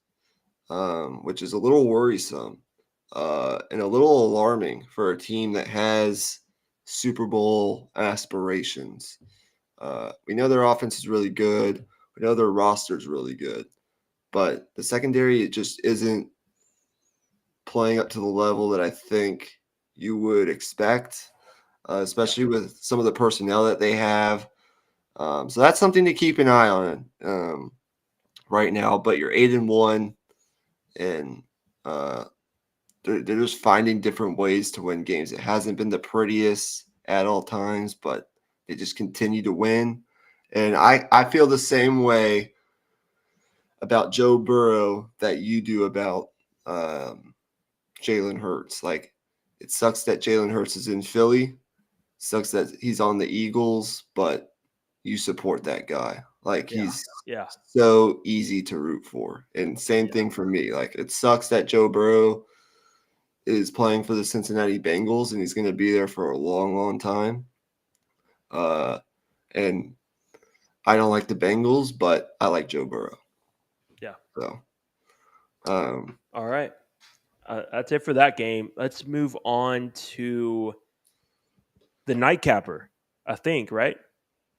which is a little worrisome and a little alarming for a team that has Super Bowl aspirations. We know their offense is really good. We know their roster is really good. But the secondary, it just isn't playing up to the level that I think you would expect, Yeah. especially with some of the personnel that they have. So that's something to keep an eye on right now. But you're 8-1, and they're just finding different ways to win games. It hasn't been the prettiest at all times, but they just continue to win. And I feel the same way about Joe Burrow that you do about Jalen Hurts. Like, it sucks that Jalen Hurts is in Philly. Sucks that he's on the Eagles, but you support that guy. Like, Yeah. he's Yeah. so easy to root for. And same Yeah. thing for me. Like, it sucks that Joe Burrow is playing for the Cincinnati Bengals and he's going to be there for a long, long time. And I don't like the Bengals, but I like Joe Burrow. Yeah. So, All right. That's it for that game. Let's move on to the nightcapper, I think, right?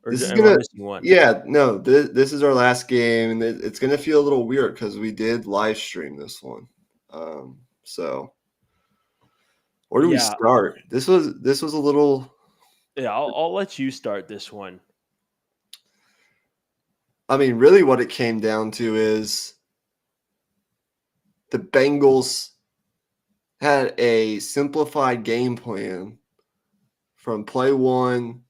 Or this is am I gonna, missing one? yeah, no, this is our last game, and it's gonna feel a little weird because we did live stream this one. So, where do we Yeah, start? This was a little. yeah. I'll let you start this one. I mean, really, what it came down to is the Bengals had a simplified game plan from play one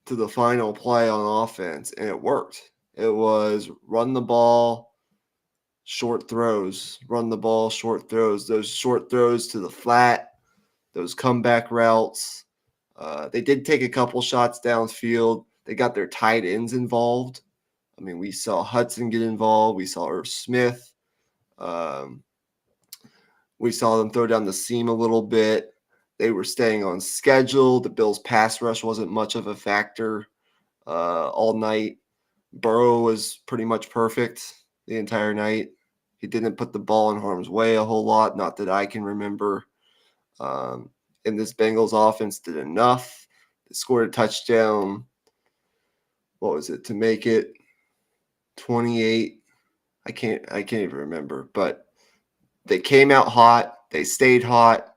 to the final play on offense, and it worked. It was run the ball, short throws, run the ball, short throws, those short throws to the flat, those comeback routes. They did take a couple shots downfield. They got their tight ends involved. I mean, we saw Hudson get involved. We saw Irv Smith. Um, we saw them throw down the seam a little bit. They were staying on schedule. The Bills' pass rush wasn't much of a factor all night. Burrow was pretty much perfect the entire night. He didn't put the ball in harm's way a whole lot, not that I can remember. And this Bengals offense did enough. They scored a touchdown. What was it to make it 28? I can't even remember. But they came out hot. They stayed hot.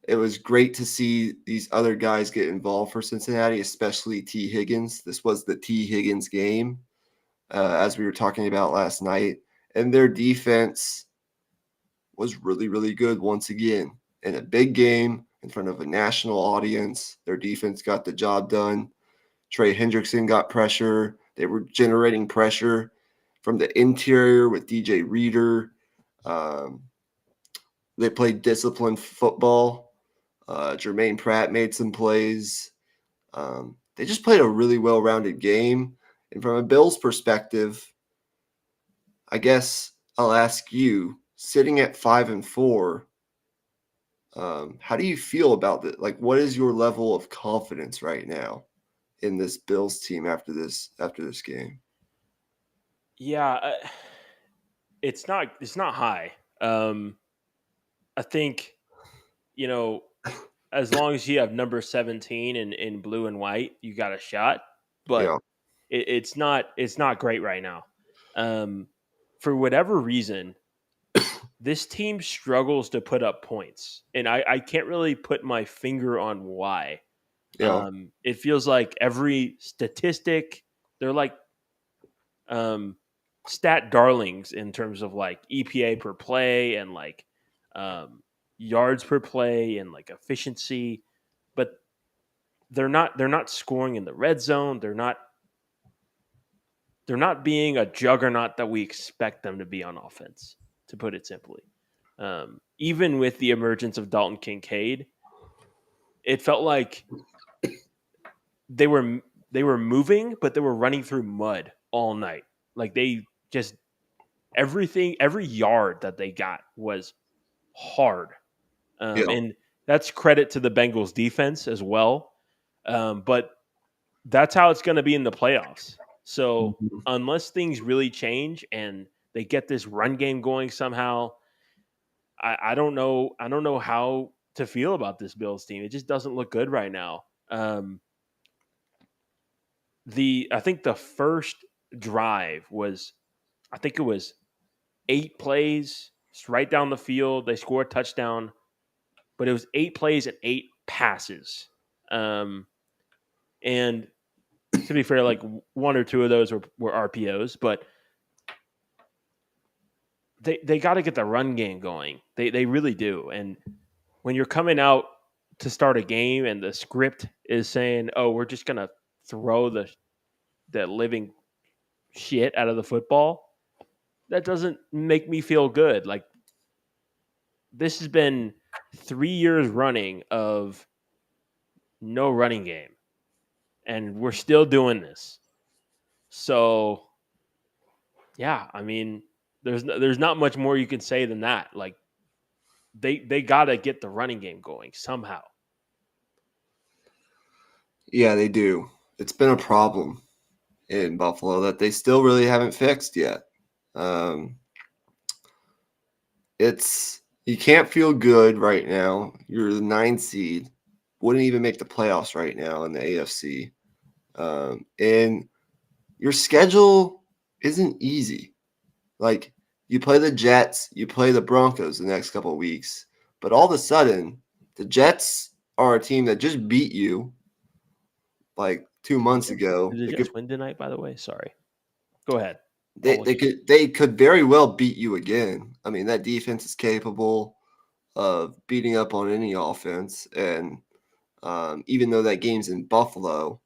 It was great to see these other guys get involved for Cincinnati, especially T. Higgins. This was the T. Higgins game, as we were talking about last night. And their defense was really, really good once again. In a big game in front of a national audience, their defense got the job done. Trey Hendrickson got pressure. They were generating pressure from the interior with DJ Reader. Um, they played disciplined football. Jermaine Pratt made some plays. They just played a really well-rounded game. And from a Bills perspective, I guess I'll ask you, sitting at 5-4, how do you feel about that? Like, what is your level of confidence right now in this Bills team after this game? Yeah, it's not high. I think you know as long as you have number 17 in blue and white, you got a shot. But Yeah, it's not great right now. Um, for whatever reason, this team struggles to put up points, and I can't really put my finger on why. yeah, It feels like every statistic, they're like um, stat darlings in terms of like EPA per play and like um, yards per play and like efficiency, but they're not scoring in the red zone. They're not being a juggernaut that we expect them to be on offense, to put it simply. Even with the emergence of Dalton Kincaid, it felt like they were they were moving, but they were running through mud all night. Like they just every yard that they got was hard, yeah. and that's credit to the Bengals defense as well. But that's how it's going to be in the playoffs. So Mhm. unless things really change and they get this run game going somehow, I don't know. I don't know how to feel about this Bills team. It just doesn't look good right now. I think the first drive was, I think it was 8 plays, it's right down the field. They scored a touchdown, but it was 8 plays and 8 passes. And to be fair, like one or two of those were RPOs, but they got to get the run game going. They really do. And when you're coming out to start a game and the script is saying, "Oh, we're just gonna throw the living shit out of the football," that doesn't make me feel good. Like this has been 3 years running of no running game, and we're still doing this. So yeah, I mean, there's not much more you can say than that. Like they got to get the running game going somehow. Yeah, they do. It's been a problem in Buffalo that they still really haven't fixed yet. Um, it's you can't feel good right now. You're the 9 seed, wouldn't even make the playoffs right now in the AFC, and your schedule isn't easy. Like you play the Jets, you play the Broncos the next couple of weeks. But all of a sudden, the Jets are a team that just beat you like 2 months ago. Did the Jets win tonight, by the way? Sorry. Go ahead. They could very well beat you again. I mean, that defense is capable of beating up on any offense, and even though that game's in Buffalo,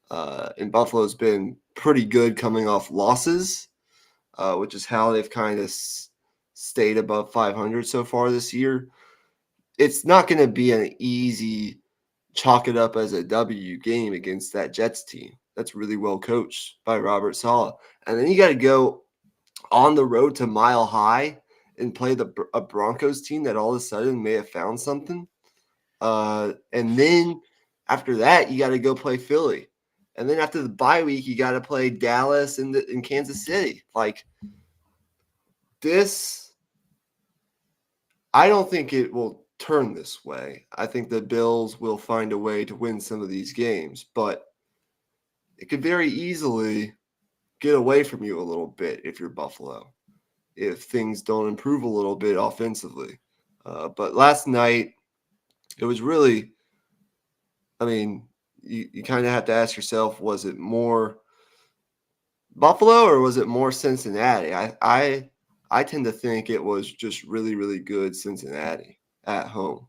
and Buffalo's been pretty good coming off losses, which is how they've kind of stayed above 500 so far this year. It's not going to be an easy chalk it up as a W game against that Jets team. That's really well coached by Robert Saleh. And then you got to go on the road to Mile High and play a Broncos team that all of a sudden may have found something. And then after that, you got to go play Philly. And then after the bye week, you got to play Dallas and Kansas City. Like this, I don't think it will turn this way. I think the Bills will find a way to win some of these games, but it could very easily get away from you a little bit if you're Buffalo, if things don't improve a little bit offensively. But last night, it was really, I mean, you kind of have to ask yourself, was it more Buffalo or was it more Cincinnati? I tend to think it was just really, really good Cincinnati at home,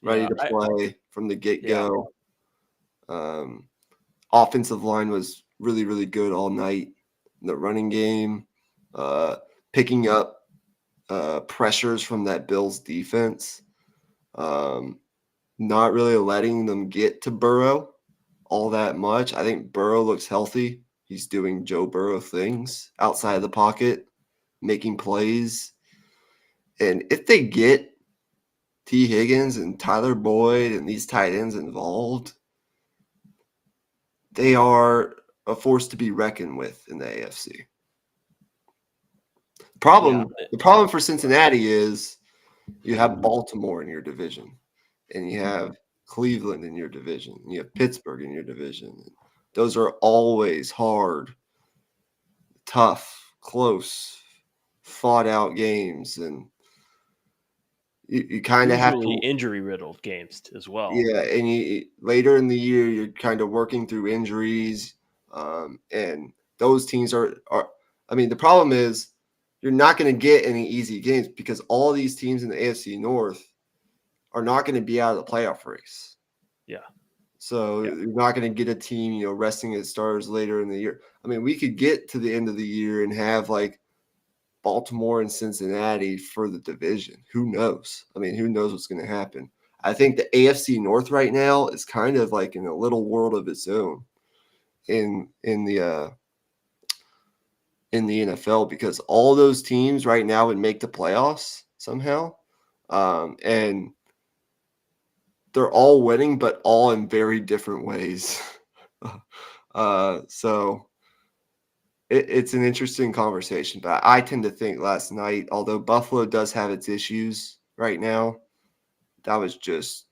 ready Yeah. to play from the Yeah. get-go. Offensive line was really, really good all night. The running game, picking up pressures from that Bills defense, not really letting them get to Burrow all that much. I think Burrow looks healthy. He's doing Joe Burrow things outside of the pocket, making plays. And if they get T. Higgins and Tyler Boyd and these tight ends involved, they are a force to be reckoned with in the AFC. Yeah. The problem for Cincinnati is you have Baltimore in your division, and you have Cleveland in your division, and you have Pittsburgh in your division. Those are always hard, tough, close, fought out games, and you kind of have Usually to. injury riddled games as well. Yeah, and later in the year, you're kind of working through injuries, and those teams are. I mean, the problem is you're not going to get any easy games because all these teams in the AFC North are not going to be out of the playoff race. Yeah. So Yeah. you're not going to get a team, resting its stars later in the year. I mean, we could get to the end of the year and have like Baltimore and Cincinnati for the division. Who knows? I mean, who knows what's going to happen? I think the AFC North right now is kind of like in a little world of its own in the NFL because all those teams right now would make the playoffs somehow, and they're all winning, but all in very different ways. So it's an interesting conversation, but I tend to think last night, although Buffalo does have its issues right now, that was just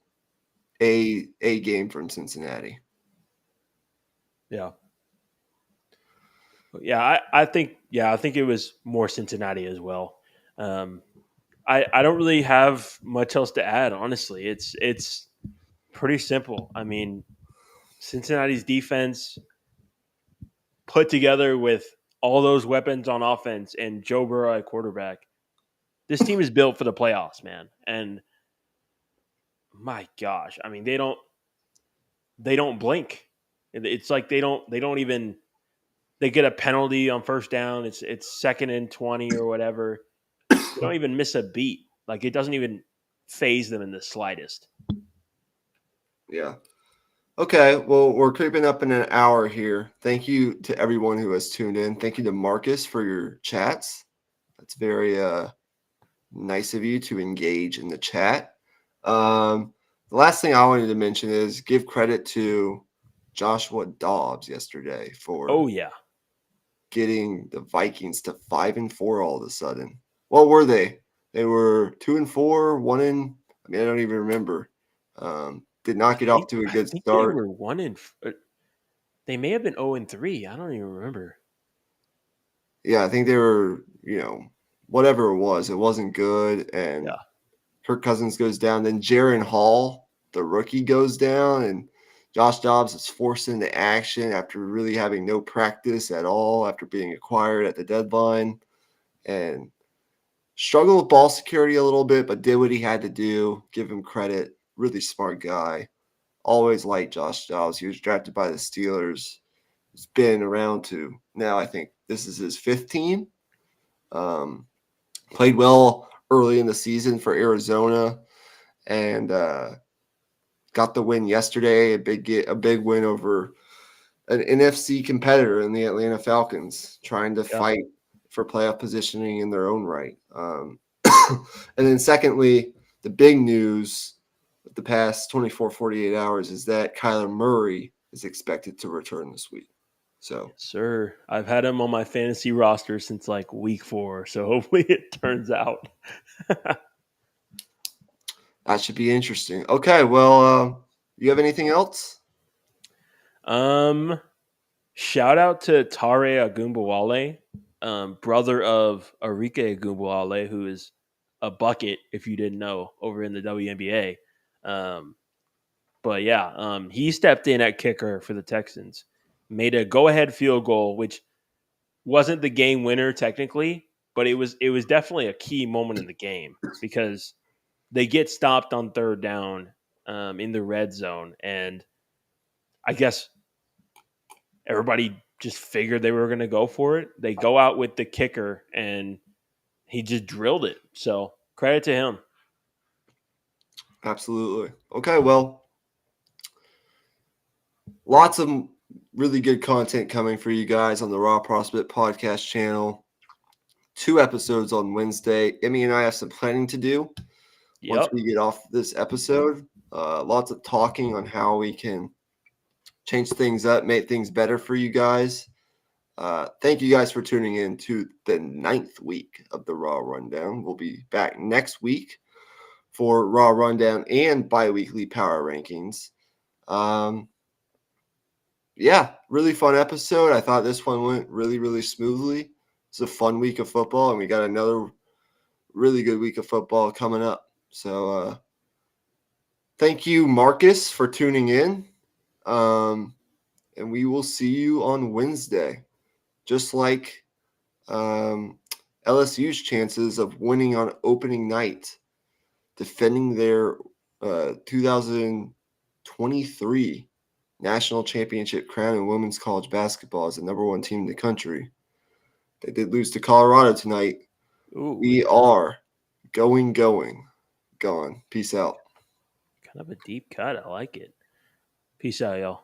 a game from Cincinnati. Yeah. Yeah, I think it was more Cincinnati as well. I don't really have much else to add, honestly. It's pretty simple. I mean, Cincinnati's defense put together with all those weapons on offense and Joe Burrow at quarterback. This team is built for the playoffs, man. And my gosh, I mean, they don't blink. It's like they don't even they get a penalty on first down. It's second and 20 or whatever. They don't even miss a beat. Like it doesn't even phase them in the slightest. Yeah. Okay, well, we're creeping up in an hour here. Thank you to everyone who has tuned in. Thank you to Marcus for your chats. That's very nice of you to engage in the chat. The last thing I wanted to mention is give credit to Joshua Dobbs yesterday for Oh yeah. getting the Vikings to 5-4 all of a sudden. What were they? They were 2-4, I mean, I don't even remember. Did not get off to a I good think they start. were they may have been 0-3. I don't even remember. Yeah, I think they were, whatever it wasn't good. And Yeah. Kirk Cousins goes down. Then Jaron Hall, the rookie, goes down, and Josh Dobbs is forced into action after really having no practice at all after being acquired at the deadline, and struggled with ball security a little bit, but did what he had to do. Give him credit. Really smart guy. Always liked Josh Dobbs. He was drafted by the Steelers. He's been around to now, I think this is his fifth team. Played well early in the season for Arizona, and got the win yesterday. A big win over an NFC competitor in the Atlanta Falcons, trying to Yeah. fight for playoff positioning in their own right. And then secondly, the big news of the past 24, 48 hours is that Kyler Murray is expected to return this week. So, Sir, I've had him on my fantasy roster since like week 4, so hopefully it turns out. that should be interesting. Okay, well, you have anything else? um, Shout out to Tare Agumbawale, brother of Arike Agumbawale, who is a bucket, if you didn't know, over in the WNBA. Um, but yeah, he stepped in at kicker for the Texans, made a go-ahead field goal, which wasn't the game winner technically, but it was definitely a key moment in the game because they get stopped on third down in the red zone, and I guess everybody just figured they were going to go for it. They go out with the kicker, and he just drilled it. So credit to him. Absolutely. Okay, well, lots of really good content coming for you guys on the Raw Prospect Podcast channel. 2 episodes on Wednesday. Emmy and I have some planning to do once Yep. we get off this episode. Lots of talking on how we can change things up, make things better for you guys. Thank you guys for tuning in to the 9th week of the Raw Rundown. We'll be back next week for Raw Rundown and bi-weekly Power Rankings. Yeah, really fun episode. I thought this one went really, really smoothly. It's a fun week of football, and we got another really good week of football coming up. So thank you, Marcus, for tuning in. And we will see you on Wednesday. Just like LSU's chances of winning on opening night, defending their 2023 national championship crown in women's college basketball as the number 1 team in the country. They did lose to Colorado tonight. Ooh, We are gone. Peace out. kind of a deep cut. I like it. Peace out, y'all.